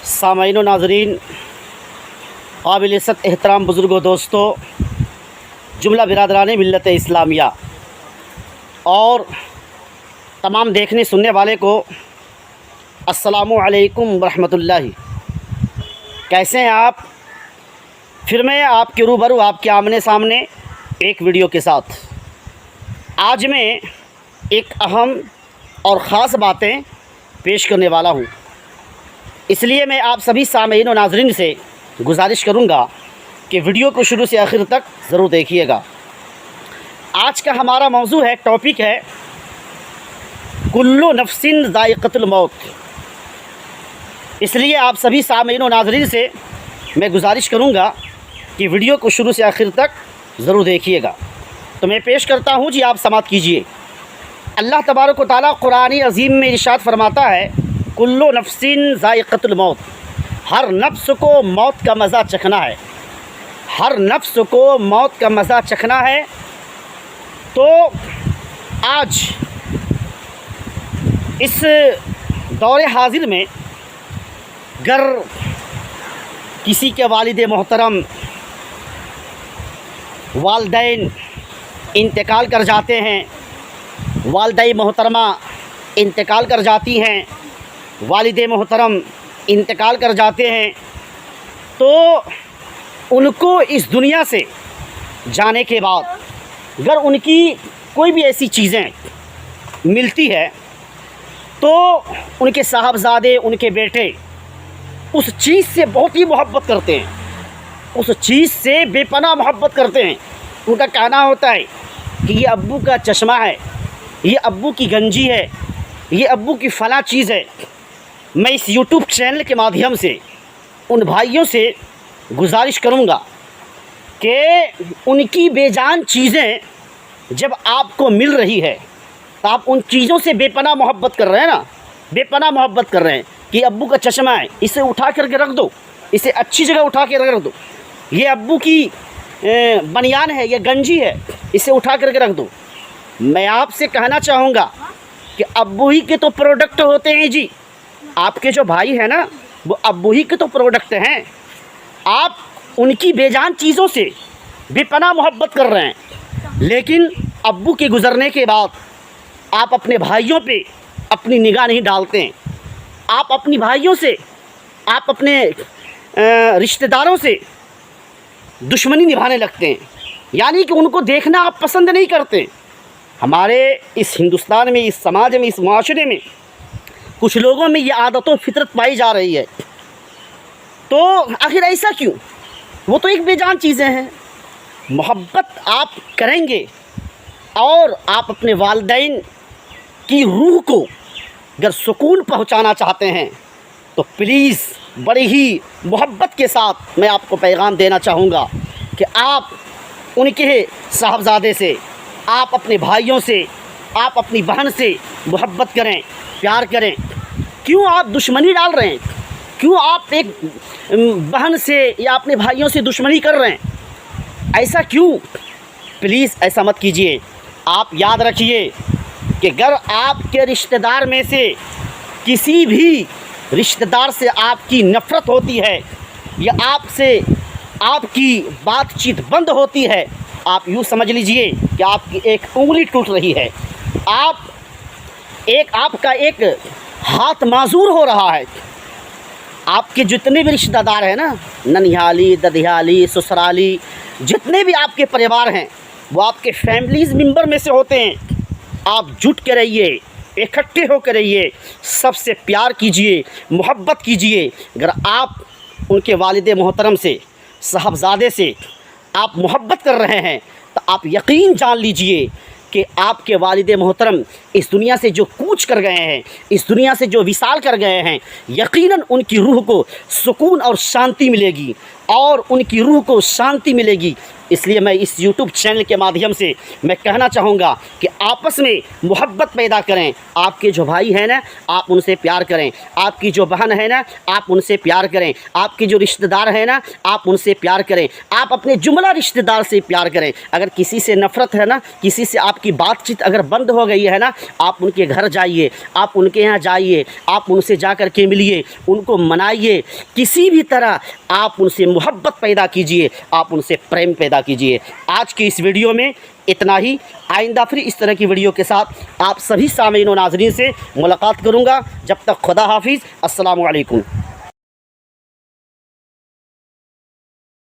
सामईन व नाज़रीन, काबिल इज़्ज़त एहतराम बुज़ुर्गों, दोस्तों, जुमला बिरादरान मिल्लत इस्लामिया और तमाम देखने सुनने वाले को अस्सलामु अलैकुम वरहमतुल्लाहि। कैसे हैं आप? फिर मैं आपके रूबरू, आपके आमने सामने एक वीडियो के साथ। आज मैं एक अहम और ख़ास बातें पेश करने वाला हूँ, इसलिए मैं आप सभी सामईन व नाज़रीन से गुजारिश करूँगा कि वीडियो को शुरू से आखिर तक ज़रूर देखिएगा। आज का हमारा मौजू है, टॉपिक है कुल्लु नफ्सिन ज़ाइक़तुल मौत। इसलिए आप सभी सामईन व नाज़रीन से मैं गुजारिश करूँगा कि वीडियो को शुरू से आखिर तक ज़रूर देखिएगा। तो मैं पेश करता हूँ जी, आप समाअत कीजिए। अल्लाह तबारक व तआला कुरान अज़ीम में इरशाद फरमाता है, कुल्लु नफ्सिन ज़ाइक़तुल मौत। हर नफ्स को मौत का मज़ा चखना है, हर नफ्स को मौत का मज़ा चखना है। तो आज इस दौरे हाजिर में अगर किसी के वालिद मोहतरम, वालदैन इंतकाल कर जाते हैं, वालदा मोहतरमा इंतकाल कर जाती हैं, वालिद मोहतरम इंतकाल कर जाते हैं, तो उनको इस दुनिया से जाने के बाद अगर उनकी कोई भी ऐसी चीज़ें मिलती है तो उनके साहबजादे, उनके बेटे उस चीज़ से बहुत ही मोहब्बत करते हैं, उस चीज़ से बेपनाह मोहब्बत करते हैं। उनका कहना होता है कि ये अब्बू का चश्मा है, ये अब्बू की गंजी है, ये अब्बू की फ़लाँ चीज़ है। मैं इस यूट्यूब चैनल के माध्यम से उन भाइयों से गुजारिश करूँगा कि उनकी बेजान चीज़ें जब आपको मिल रही है तो आप उन चीज़ों से बेपनाह मोहब्बत कर रहे हैं ना, बेपनाह मोहब्बत कर रहे हैं कि अब्बू का चश्मा है, इसे उठा करके रख दो, इसे अच्छी जगह उठा के रख दो। ये अब्बू की बनियान है, ये गंजी है, इसे उठा करके रख दो। मैं आपसे कहना चाहूँगा कि अब्बू ही के तो प्रोडक्ट होते हैं जी, आपके जो भाई हैं ना वो अब्बू ही के तो प्रोडक्ट हैं। आप उनकी बेजान चीज़ों से बेपनाह मोहब्बत कर रहे हैं, लेकिन अब्बू के गुज़रने के बाद आप अपने भाइयों पे अपनी निगाह नहीं डालते हैं। आप अपनी भाइयों से, आप अपने रिश्तेदारों से दुश्मनी निभाने लगते हैं, यानी कि उनको देखना आप पसंद नहीं करते। हमारे इस हिंदुस्तान में, इस समाज में, इस माशरे में कुछ लोगों में ये आदत व फितरत पाई जा रही है। तो आखिर ऐसा क्यों? वो तो एक बेजान चीज़ें हैं। मोहब्बत आप करेंगे और आप अपने वालिदैन की रूह को अगर सुकून पहुंचाना चाहते हैं तो प्लीज़ बड़ी ही मोहब्बत के साथ मैं आपको पैगाम देना चाहूँगा कि आप उनके साहबजादे से, आप अपने भाइयों से, आप अपनी बहन से मोहब्बत करें, प्यार करें। क्यों आप दुश्मनी डाल रहे हैं? क्यों आप एक बहन से या अपने भाइयों से दुश्मनी कर रहे हैं? ऐसा क्यों? प्लीज़ ऐसा मत कीजिए। आप याद रखिए कि अगर आपके रिश्तेदार में से किसी भी रिश्तेदार से आपकी नफ़रत होती है या आपसे आपकी बातचीत बंद होती है, आप यूँ समझ लीजिए कि आपकी एक उंगली टूट रही है, आपका एक हाथ माजूर हो रहा है। आपके जितने भी रिश्तेदार हैं ना, ननिहाली, ददिहाली, ससुराली, जितने भी आपके परिवार हैं वो आपके फैमिलीज़ मेंबर में से होते हैं। आप जुट के रहिए, इकट्ठे होकर रहिए, सबसे प्यार कीजिए, मोहब्बत कीजिए। अगर आप उनके वालिद मोहतरम से, साहबजादे से आप मोहब्बत कर रहे हैं तो आप यकीन जान लीजिए कि आपके वालिद मोहतरम इस दुनिया से जो कूच कर गए हैं, इस दुनिया से जो विसाल कर गए हैं, यकीनन उनकी रूह को सुकून और शांति मिलेगी, और उनकी रूह को शांति मिलेगी इसलिए मैं इस YouTube चैनल के माध्यम से मैं कहना चाहूँगा कि आपस में मोहब्बत पैदा करें। आपके जो भाई हैं ना, आप उनसे प्यार करें। आपकी जो बहन है ना, आप उनसे प्यार करें। आपके जो रिश्तेदार हैं ना, आप उनसे प्यार करें। आप अपने जुमला रिश्तेदार से प्यार करें। अगर किसी से नफ़रत है ना, किसी से आपकी बातचीत अगर बंद हो गई है ना, आप उनके घर जाइए, आप उनके यहाँ जाइए, आप उनसे जा कर के मिलिए, उनको मनाइए। किसी भी तरह आप उनसे मोहब्बत पैदा कीजिए, आप उनसे प्रेम पैदा कीजिए। आज की इस वीडियो में इतना ही। आइंदा फिर इस तरह की वीडियो के साथ आप सभी सामीन और नाज़रीन से मुलाकात करूँगा। जब तक खुदा हाफिज़। अस्सलामु अलैकुम।